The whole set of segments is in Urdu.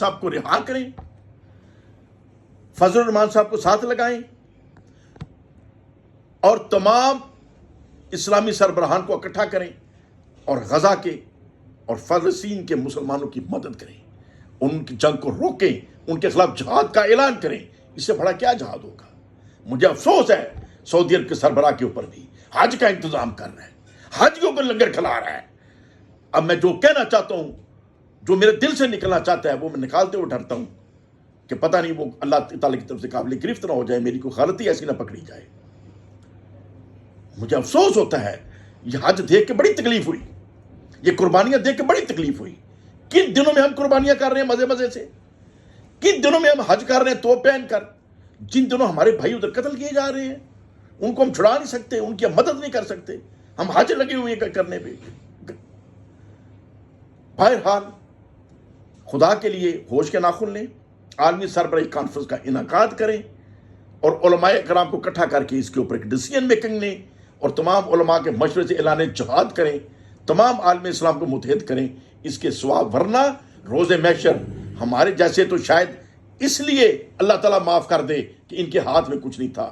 صاحب کو رہا کریں، فضل الرحمان صاحب کو ساتھ لگائیں اور تمام اسلامی سربراہان کو اکٹھا کریں اور غزہ کے اور فلسطین کے مسلمانوں کی مدد کریں، ان کی جنگ کو روکیں، ان کے خلاف جہاد کا اعلان کریں۔ اس سے بڑا کیا جہاد ہوگا؟ مجھے افسوس ہے سعودی عرب کے سربراہ کے اوپر بھی حج کا انتظام کر رہا ہے، حج کے اوپر لنگر کھلا رہا ہے۔ اب میں جو کہنا چاہتا ہوں، جو میرے دل سے نکلنا چاہتا ہے، وہ میں نکالتے ہوئے ڈرتا ہوں کہ پتہ نہیں وہ اللہ تعالیٰ کی طرف سے قابل گرفت نہ ہو جائے، میری کوئی غلطی ایسی نہ پکڑی جائے۔ مجھے افسوس ہوتا ہے، یہ حج دیکھ کے بڑی تکلیف ہوئی، یہ قربانیاں دیکھ کے بڑی تکلیف ہوئی۔ کن دنوں میں ہم قربانیاں کر رہے ہیں مزے مزے سے، کن دنوں میں ہم حج کر رہے ہیں توپ پہن کر، جن دنوں ہمارے بھائی ادھر قتل کیے جا رہے ہیں، ان کو ہم چھڑا نہیں سکتے، ان کی ہم مدد نہیں کر سکتے، ہم حج لگے ہوئے ہیں کرنے پہ۔ بہرحال خدا کے لیے ہوش کے ناخن لیں، عالمی سربراہی کانفرنس کا انعقاد کریں اور علماء کرام کو اکٹھا کر کے اس کے اوپر ایک ڈیسیژن میکنگ لیں اور تمام علماء کے مشورے سے اعلان جہاد کریں، تمام عالم اسلام کو متحد کریں۔ اس کے سوا ورنہ روز محشر ہمارے جیسے تو شاید اس لیے اللہ تعالیٰ معاف کر دے کہ ان کے ہاتھ میں کچھ نہیں تھا،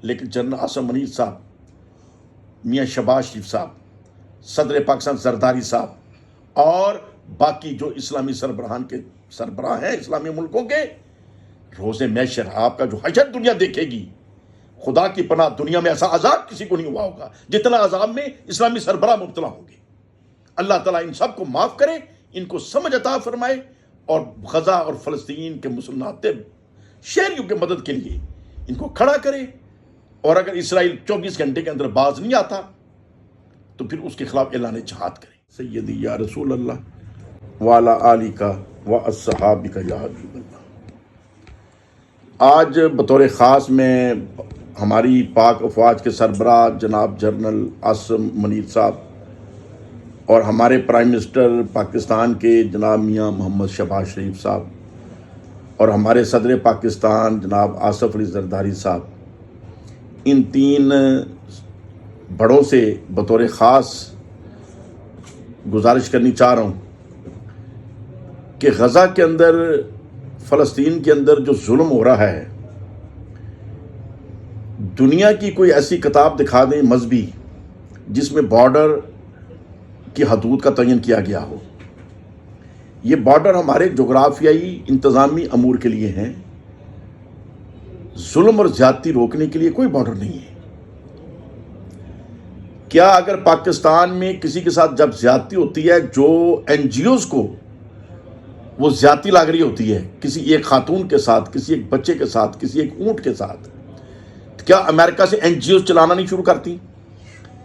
لیکن جنرل عاصم منیر صاحب، میاں شہباز شریف صاحب، صدر پاکستان زرداری صاحب اور باقی جو اسلامی سربراہان کے سربراہ ہیں اسلامی ملکوں کے، روز محشر آپ کا جو حشر دنیا دیکھے گی، خدا کی پناہ دنیا میں ایسا عذاب کسی کو نہیں ہوا ہوگا جتنا عذاب میں اسلامی سربراہ مبتلا ہوں گے۔ اللہ تعالیٰ ان سب کو معاف کرے، ان کو سمجھ عطا فرمائے اور غزہ اور فلسطین کے مسلمان شہریوں کی مدد کے لیے ان کو کھڑا کرے، اور اگر اسرائیل 24 گھنٹے کے اندر باز نہیں آتا تو پھر اس کے خلاف اعلان جہاد کرے۔ سیدی یا رسول اللہ وعلی آلک و اصحابک یا حبیب اللہ۔ آج بطور خاص میں ہماری پاک افواج کے سربراہ جناب جنرل عاصم منیر صاحب اور ہمارے پرائم منسٹر پاکستان کے جناب میاں محمد شہباز شریف صاحب اور ہمارے صدر پاکستان جناب آصف علی زرداری صاحب، ان تین بڑوں سے بطور خاص گزارش کرنی چاہ رہا ہوں کہ غزہ کے اندر، فلسطین کے اندر جو ظلم ہو رہا ہے، دنیا کی کوئی ایسی کتاب دکھا دیں مذہبی جس میں بارڈر کی حدود کا تعین کیا گیا ہو۔ یہ بارڈر ہمارے جغرافیائی انتظامی امور کے لیے ہیں، ظلم اور زیادتی روکنے کے لیے کوئی بارڈر نہیں ہے۔ کیا اگر پاکستان میں کسی کے ساتھ جب زیادتی ہوتی ہے، جو این جی اوز کو وہ زیادتی لگ رہی ہوتی ہے، کسی ایک خاتون کے ساتھ، کسی ایک بچے کے ساتھ، کسی ایک اونٹ کے ساتھ، کیا امریکہ سے این جی اوز چلانا نہیں شروع کرتی؟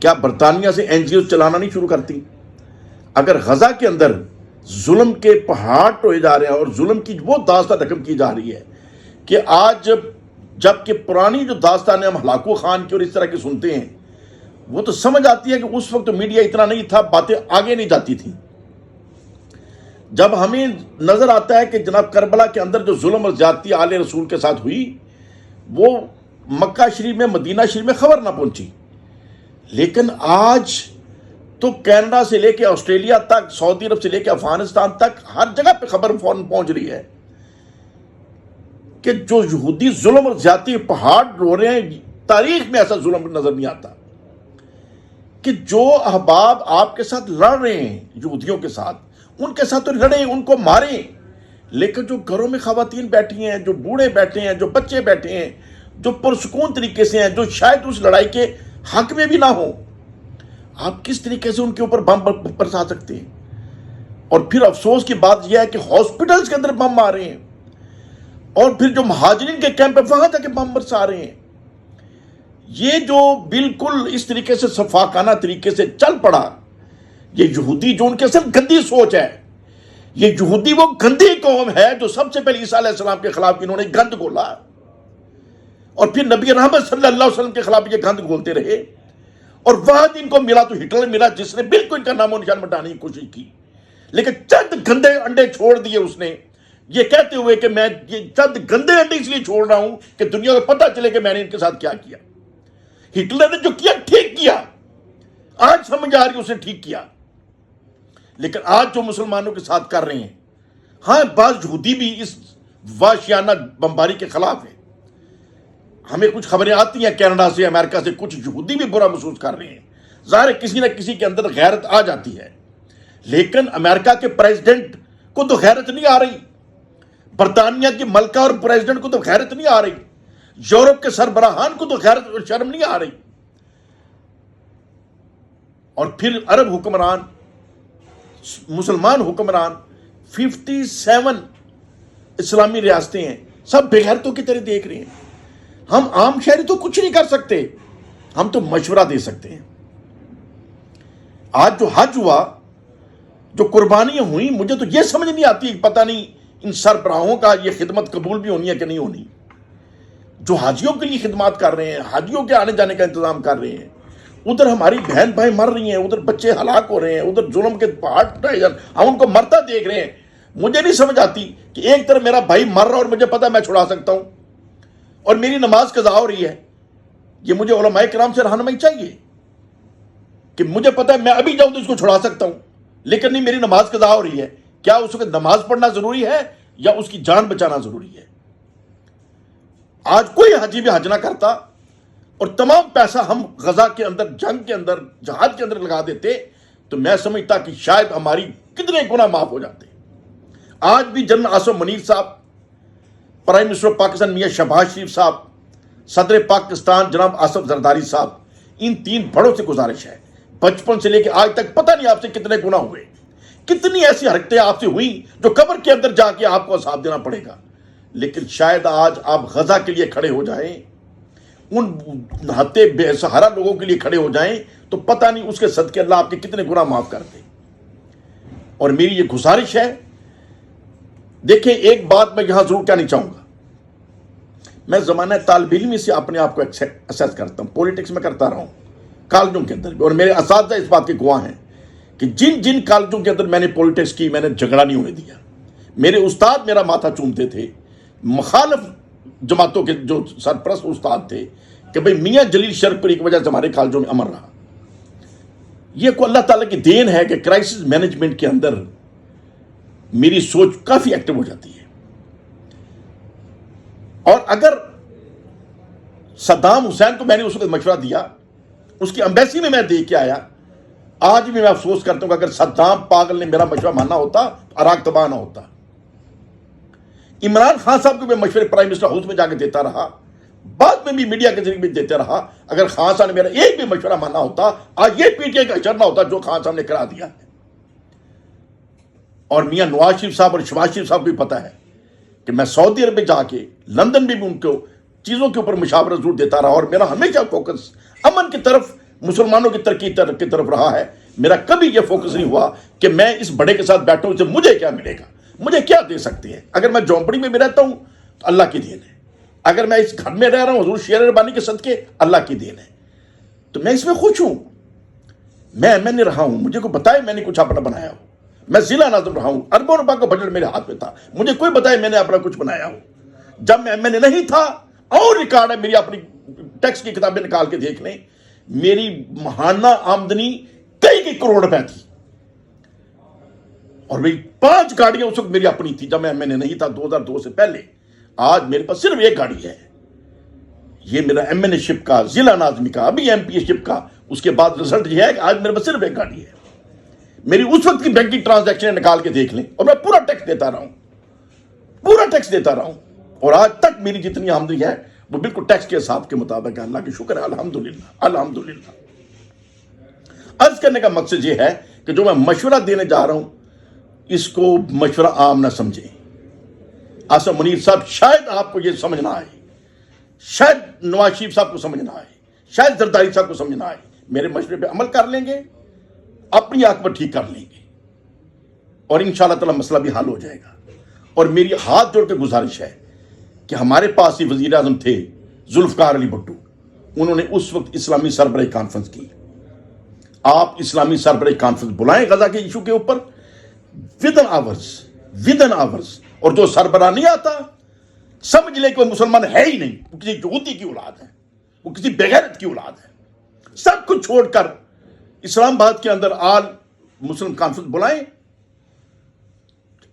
کیا برطانیہ سے این جی اوز چلانا نہیں شروع کرتی؟ اگر غزہ کے اندر ظلم کے پہاڑ ٹوئے جا رہے ہیں اور ظلم کی وہ داستان رقم کی جا رہی ہے کہ آج جب کہ پرانی جو داستانیں ہم ہلاکو خان کی اور اس طرح کی سنتے ہیں، وہ تو سمجھ آتی ہے کہ اس وقت میڈیا اتنا نہیں تھا، باتیں آگے نہیں جاتی تھیں۔ جب ہمیں نظر آتا ہے کہ جناب کربلا کے اندر جو ظلم اور زیادتی آل رسول کے ساتھ ہوئی، وہ مکہ شریف میں، مدینہ شریف میں خبر نہ پہنچی، لیکن آج تو کینیڈا سے لے کے آسٹریلیا تک، سعودی عرب سے لے کے افغانستان تک ہر جگہ پہ خبر فوراً پہنچ رہی ہے کہ جو یہودی ظلم اور زیادتی پہاڑ رو رہے ہیں، تاریخ میں ایسا ظلم نظر نہیں آتا کہ جو احباب آپ کے ساتھ لڑ رہے ہیں، یہودیوں کے ساتھ، ان کے ساتھ تو لڑیں، ان کو ماریں، لیکن جو گھروں میں خواتین بیٹھی ہیں، جو بوڑھے بیٹھے ہیں، جو بچے بیٹھے ہیں، جو پرسکون طریقے سے ہیں، جو شاید اس لڑائی کے حق میں بھی نہ ہوں، آپ کس طریقے سے ان کے اوپر بم برسا سکتے ہیں؟ اور پھر افسوس کی بات یہ ہے کہ ہاسپٹلز کے اندر بم مار رہے ہیں، اور پھر جو مہاجرین کے کیمپ ہے وہاں جا کے بم برسا رہے ہیں۔ یہ جو بالکل اس طریقے سے سفاکانہ طریقے سے چل پڑا، یہ یہودی جو ان کے اصل گندی سوچ ہے، یہ یہودی وہ گندی قوم ہے جو سب سے پہلے عیسیٰ علیہ السلام کے خلاف انہوں نے گند گھولا، اور پھر نبی رحمت صلی اللہ علیہ وسلم کے خلاف یہ گند گھولتے رہے، اور وہاں ان کو ملا تو ہٹلر ملا جس نے بالکل ان کا نام و نشان مٹانے کی کوشش کی، لیکن چند گندے انڈے چھوڑ دیے اس نے، یہ کہتے ہوئے کہ میں یہ چند گندے انڈے اس لیے چھوڑ رہا ہوں کہ دنیا کو پتہ چلے کہ میں نے ان کے ساتھ کیا کیا۔ ہٹلر نے جو کیا ٹھیک کیا، آج سمجھ آ رہی اس نے ٹھیک کیا، لیکن آج جو مسلمانوں کے ساتھ کر رہے ہیں، ہاں بعض یہودی بھی اس وحشیانہ بمباری کے خلاف ہیں. ہمیں کچھ خبریں آتی ہیں کینیڈا سے، امریکہ سے، کچھ یہودی بھی برا محسوس کر رہے ہیں. ظاہر ہے کسی نہ کسی کے اندر غیرت آ جاتی ہے، لیکن امریکہ کے پریزیڈنٹ کو تو غیرت نہیں آ رہی، برطانیہ کی ملکہ اور پریزیڈنٹ کو تو غیرت نہیں آ رہی، یورپ کے سربراہان کو تو غیرت اور شرم نہیں آ رہی. اور پھر عرب حکمران، مسلمان حکمران، 57 اسلامی ریاستیں ہیں، سب بغیرتوں کی طرح دیکھ رہے ہیں. ہم عام شہری تو کچھ نہیں کر سکتے، ہم تو مشورہ دے سکتے ہیں. آج جو حج ہوا، جو قربانیاں ہوئیں، مجھے تو یہ سمجھ نہیں آتی، پتہ نہیں ان سربراہوں کا یہ خدمت قبول بھی ہونی ہے کہ نہیں ہونی، جو حاجیوں کے لیے خدمات کر رہے ہیں، حاجیوں کے آنے جانے کا انتظام کر رہے ہیں. ادھر ہماری بہن بھائی مر رہی ہیں، ادھر بچے ہلاک ہو رہے ہیں، ادھر ظلم کے پہاڑ ٹوٹے جا رہے ہیں، ہم ان کو مرتا دیکھ رہے ہیں. مجھے نہیں سمجھ آتی کہ ایک طرف میرا بھائی مر رہا اور مجھے پتا میں چھڑا سکتا ہوں، اور میری نماز قضا ہو رہی ہے. یہ مجھے علماء کرام سے رہنمائی چاہیے کہ مجھے پتا ہے میں ابھی جاؤں تو اس کو چھڑا سکتا ہوں، لیکن نہیں، میری نماز قضا ہو رہی ہے. کیا اس وقت نماز پڑھنا ضروری ہے یا اس کی جان بچانا ضروری ہے؟ آج کوئی حاجی بھی حج نہ کرتا اور تمام پیسہ ہم غزہ کے اندر، جنگ کے اندر، جہاد کے اندر لگا دیتے تو میں سمجھتا کہ شاید ہماری کتنے گناہ معاف ہو جاتے. آج بھی جنرل آصف منیر صاحب، پرائم منسٹر آف پاکستان میاں شہباز شریف صاحب، صدر پاکستان جناب آصف زرداری صاحب، ان 3 بڑوں سے گزارش ہے، بچپن سے لے کے آج تک پتہ نہیں آپ سے کتنے گناہ ہوئے، کتنی ایسی حرکتیں آپ سے ہوئی جو قبر کے اندر جا کے آپ کو حساب دینا پڑے گا. لیکن شاید آج آپ غزہ کے لیے کھڑے ہو جائیں، ان نہتے بے سہارا لوگوں کے لیے کھڑے ہو جائیں تو پتہ نہیں اس کے صدقے اللہ آپ کے کتنے گناہ معاف کر دے. اور میری یہ گزارش ہے، دیکھیں ایک بات میں یہاں ضرور کہنا چاہوں گا، میں زمانہ طالب علمی سے اپنے آپ کو اسیس کرتا ہوں، پولیٹکس میں کرتا رہا ہوں کالجوں کے اندر بھی، اور میرے اساتذہ اس بات کے گواہ ہیں کہ جن جن کالجوں کے اندر میں نے پولیٹکس کی، میں نے جھگڑا نہیں ہونے دیا. میرے استاد میرا ماتھا چومتے تھے، مخالف جماعتوں کے جو سرپرست استاد تھے، کہ بھئی میاں جلیل شرپوری کی وجہ سے ہمارے کالجوں میں امن رہا. یہ کو اللہ تعالیٰ کی دین ہے کہ کرائسس مینجمنٹ کے اندر میری سوچ کافی ایکٹیو ہو جاتی ہے. اور اگر صدام حسین کو میں نے اس وقت مشورہ دیا، اس کی امبیسی میں دیکھ کے آیا، آج بھی میں افسوس کرتا ہوں کہ اگر صدام پاگل نے میرا مشورہ ماننا ہوتا تو عراق تباہ نہ ہوتا. عمران خان صاحب کو میں مشورے پرائم منسٹر ہاؤس میں جا کے دیتا رہا، بعد میں بھی میڈیا کے ذریعے بھی دیتے رہا. اگر خان صاحب نے میرا ایک بھی مشورہ ماننا ہوتا، آج یہ پی ٹی آئی کا اشر نہ ہوتا جو خان صاحب نے کرا دیا ہے. اور میاں نواز شریف صاحب اور شہباز شریف صاحب کو بھی پتا ہے کہ میں سعودی عرب میں جا کے، لندن میں بھی ان کو چیزوں کے اوپر مشاورت ضرور دیتا رہا، اور میرا ہمیشہ فوکس امن کی طرف، مسلمانوں کی ترقی کی طرف رہا ہے. میرا کبھی یہ فوکس نہیں ہوا کہ میں اس بڑے کے ساتھ بیٹھوں سے مجھے کیا ملے گا، مجھے کیا دے سکتے ہیں. اگر میں جھونپڑی میں بھی رہتا ہوں تو اللہ کی دین ہے، اگر میں اس گھر میں رہ رہا ہوں حضور شیر ربانی کے صدقے، اللہ کی دین ہے. تو میں اس میں خوش ہوں. میں نے رہا ہوں، مجھے کوئی بتائے میں نے کچھ اپنا بنایا ہو. میں ضلع ناظم رہا ہوں، اربوں روپے کا بجٹ میرے ہاتھ میں تھا، مجھے کوئی بتائے میں نے اپنا کچھ بنایا ہو. جب میں نے نہیں تھا، اور ریکارڈ ہے میری، اپنی ٹیکس کی کتابیں نکال کے دیکھ لیں، میری ماہانہ آمدنی کئی کروڑ روپے تھی، اور میری 5 گاڑیاں اس وقت میری اپنی تھی جب میں نے نہیں تھا، 2002 سے پہلے. آج میرے پاس صرف 1 گاڑی ہے. یہ میرا ایم این اے شپ کا، ضلع ناظمی کا، ابھی ایم پی اے شپ کا، اس کے بعد رزلٹ یہ ہے کہ آج میرے پاس صرف 1 گاڑی ہے. میری اس وقت کی بینکنگ ٹرانزیکشن نکال کے دیکھ لیں، اور میں پورا ٹیکس دیتا رہا ہوں، پورا ٹیکس دیتا رہا ہوں، اور آج تک میری جتنی آمدنی ہے وہ بالکل ٹیکس کے حساب کے مطابق ہے. اللہ کی شکر ہے، الحمدللہ الحمدللہ. عرض کرنے کا مقصد یہ ہے کہ جو میں مشورہ دینے جا رہا ہوں اس کو مشورہ عام نہ سمجھیں. آصف منیر صاحب، شاید آپ کو یہ سمجھ نہ آئے، شاید نواز شریف صاحب کو سمجھ نہ آئے، شاید زرداری صاحب کو سمجھ نہ آئے. میرے مشورے پہ عمل کر لیں گے، اپنی آنکھ پر ٹھیک کر لیں گے، اور انشاءاللہ تعالی مسئلہ بھی حل ہو جائے گا. اور میری ہاتھ جوڑ کے گزارش ہے کہ ہمارے پاس ہی وزیر اعظم تھے ذوالفقار علی بھٹو، انہوں نے اس وقت اسلامی سربراہی کانفرنس کی. آپ اسلامی سربراہی کانفرنس بلائیں غزہ کے ایشو کے اوپر، ود ان آورز. اور جو سربراہ نہیں آتا، سمجھ لے کہ وہ مسلمان ہے ہی نہیں، وہ کسی یہودی کی اولاد ہے، وہ کسی بغیرت کی اولاد ہے. سب کچھ چھوڑ کر اسلام آباد کے اندر آل مسلم کانفرنس بلائیں.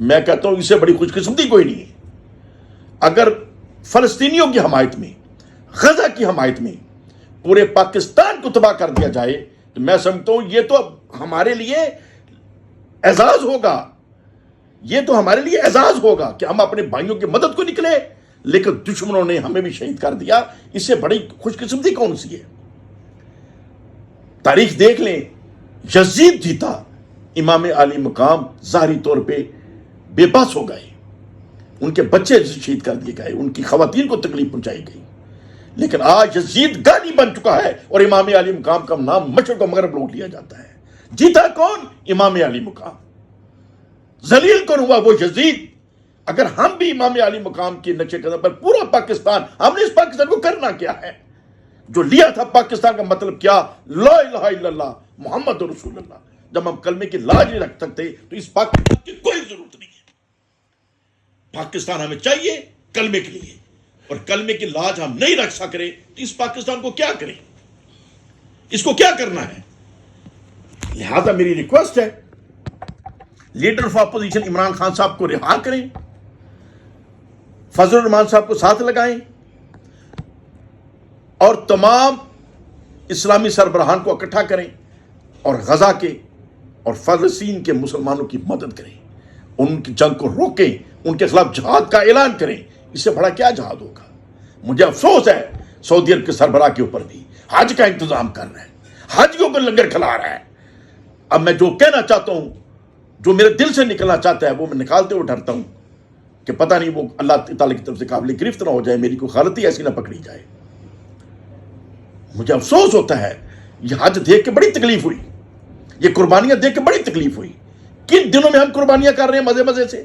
میں کہتا ہوں اس سے بڑی خوش قسمتی کوئی نہیں ہے. اگر فلسطینیوں کی حمایت میں، غزہ کی حمایت میں پورے پاکستان کو تباہ کر دیا جائے تو میں سمجھتا ہوں یہ تو ہمارے لیے اعزاز ہوگا. یہ تو ہمارے لیے اعزاز ہوگا کہ ہم اپنے بھائیوں کی مدد کو نکلے، لیکن دشمنوں نے ہمیں بھی شہید کر دیا. اس سے بڑی خوش قسمتی کون سی ہے؟ تاریخ دیکھ لیں، یزید جیتا، امام علی مقام ظاہری طور پہ بے بس ہو گئے، ان کے بچے شہید کر دیے گئے، ان کی خواتین کو تکلیف پہنچائی گئی. لیکن آج یزید گالی بن چکا ہے اور امام علی مقام کا نام مشرق و مغرب لوٹ لیا جاتا ہے. جیتا کون؟ امام علی مقام. ذلیل کون ہوا؟ وہ یزید. اگر ہم بھی امام علی مقام کے نقش قدم پر پورا پاکستان، ہم نے اس پاکستان کو کرنا کیا ہے؟ جو لیا تھا پاکستان کا مطلب کیا؟ لا الہ الا اللہ محمد رسول اللہ. جب ہم کلمے کی لاج نہیں رکھ سکتے تو اس پاکستان کی کوئی ضرورت نہیں ہے. پاکستان ہمیں چاہیے کلمے کے لیے، اور کلمے کی لاج ہم نہیں رکھ سک رہے تو اس پاکستان کو کیا کریں؟ اس کو کیا کرنا ہے؟ لہذا میری ریکویسٹ ہے، leader of opposition Imran Khan صاحب کو رہا کریں، فضل الرحمان صاحب کو ساتھ لگائیں، اور تمام اسلامی سربراہان کو اکٹھا کریں اور غزہ کے اور فلسطین کے مسلمانوں کی مدد کریں، ان کی جنگ کو روکیں، ان کے خلاف جہاد کا اعلان کریں. اس سے بڑا کیا جہاد ہوگا؟ مجھے افسوس ہے سعودی عرب کے سربراہ کے اوپر بھی حج کا انتظام کر رہا ہے، حج کے اوپر لنگر کھلا رہا ہے. اب میں جو کہنا چاہتا ہوں، جو میرے دل سے نکلنا چاہتا ہے، وہ میں نکالتے ہوئے ڈرتا ہوں کہ پتہ نہیں وہ اللہ تعالیٰ کی طرف سے قابل گرفت نہ ہو جائے، میری کوئی غلطی ایسی نہ پکڑی جائے. مجھے افسوس ہوتا ہے، یہ حج دیکھ کے بڑی تکلیف ہوئی، یہ قربانیاں دیکھ کے بڑی تکلیف ہوئی. کن دنوں میں ہم قربانیاں کر رہے ہیں مزے مزے سے،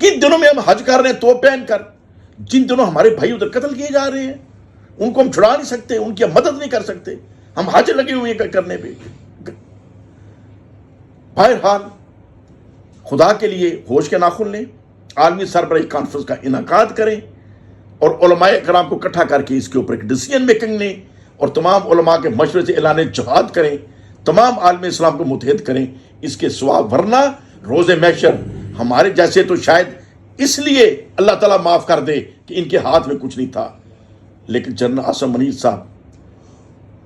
کن دنوں میں ہم حج کر رہے ہیں توپ پہن کر، جن دنوں ہمارے بھائی ادھر قتل کیے جا رہے ہیں، ان کو ہم چھڑا نہیں سکتے، ان کی مدد نہیں کر سکتے، ہم حج لگے ہوئے ہیں کرنے پہ. بہرحال خدا کے لیے ہوش کے ناخن لیں، عالمی سربراہی کانفرنس کا انعقاد کریں اور علماء کرام کو اکٹھا کر کے اس کے اوپر ایک ڈیسیژن میکنگ لیں اور تمام علماء کے مشورے سے اعلان جہاد کریں، تمام عالم اسلام کو متحد کریں. اس کے سوا ورنہ روز محشر ہمارے جیسے تو شاید اس لیے اللہ تعالیٰ معاف کر دے کہ ان کے ہاتھ میں کچھ نہیں تھا، لیکن جنرل عاصم منیر صاحب،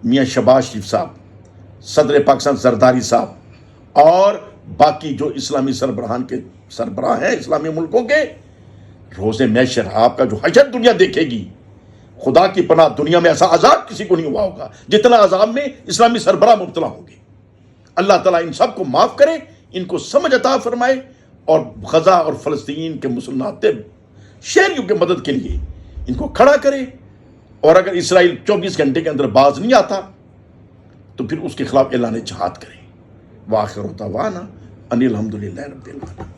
میاں شہباز شریف صاحب، صدر پاکستان زرداری صاحب اور باقی جو اسلامی سربراہان کے سربراہ ہیں اسلامی ملکوں کے، روز محشر آپ کا جو حشر دنیا دیکھے گی، خدا کی پناہ دنیا میں ایسا عذاب کسی کو نہیں ہوا ہوگا جتنا عذاب میں اسلامی سربراہ مبتلا ہوں گے. اللہ تعالیٰ ان سب کو معاف کرے، ان کو سمجھ عطا فرمائے اور غزہ اور فلسطین کے مسلمان شہریوں کی مدد کے لیے ان کو کھڑا کرے. اور اگر اسرائیل 24 گھنٹے کے اندر باز نہیں آتا تو پھر اس کے خلاف اعلان جہاد کرے. وآخر دعوانا ان الحمدللہ رب العالمین.